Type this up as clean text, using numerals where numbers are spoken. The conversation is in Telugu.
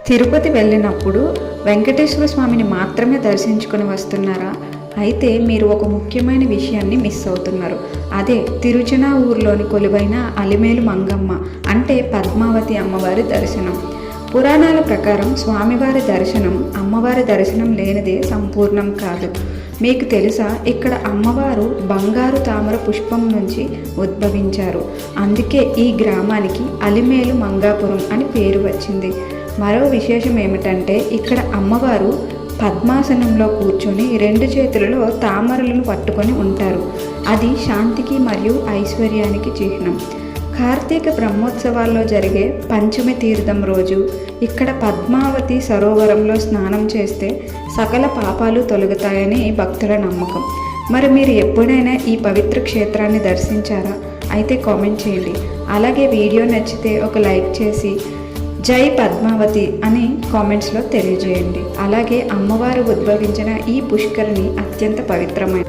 తిరుపతి వెళ్ళినప్పుడు వెంకటేశ్వర స్వామిని మాత్రమే దర్శించుకొని వస్తున్నారా? అయితే మీరు ఒక ముఖ్యమైన విషయాన్ని మిస్ అవుతున్నారు. అదే తిరుచనావూరులోని కొలువైన అలిమేలు మంగమ్మ అంటే పద్మావతి అమ్మవారి దర్శనం. పురాణాల ప్రకారం స్వామివారి దర్శనం అమ్మవారి దర్శనం లేనిదే సంపూర్ణం కాదు. మీకు తెలుసా, ఇక్కడ అమ్మవారు బంగారు తామర పుష్పం నుంచి ఉద్భవించారు. అందుకే ఈ గ్రామానికి అలిమేలు మంగాపురం అని పేరు వచ్చింది. మరో విశేషం ఏమిటంటే ఇక్కడ అమ్మవారు పద్మాసనంలో కూర్చొని 2 చేతులలో తామరలను పట్టుకొని ఉంటారు. అది శాంతికి మరియు ఐశ్వర్యానికి చిహ్నం. కార్తీక బ్రహ్మోత్సవాల్లో జరిగే పంచమి తీర్థం రోజు ఇక్కడ పద్మావతి సరోవరంలో స్నానం చేస్తే సకల పాపాలు తొలగుతాయని భక్తుల నమ్మకం. మరి మీరు ఎప్పుడైనా ఈ పవిత్ర క్షేత్రాన్ని దర్శించారా? అయితే కామెంట్ చేయండి. అలాగే వీడియో నచ్చితే ఒక లైక్ చేసి జై పద్మావతి అని కామెంట్స్లో తెలియజేయండి. అలాగే అమ్మవారు ఉద్భవించిన ఈ పుష్కరిణి అత్యంత పవిత్రమైన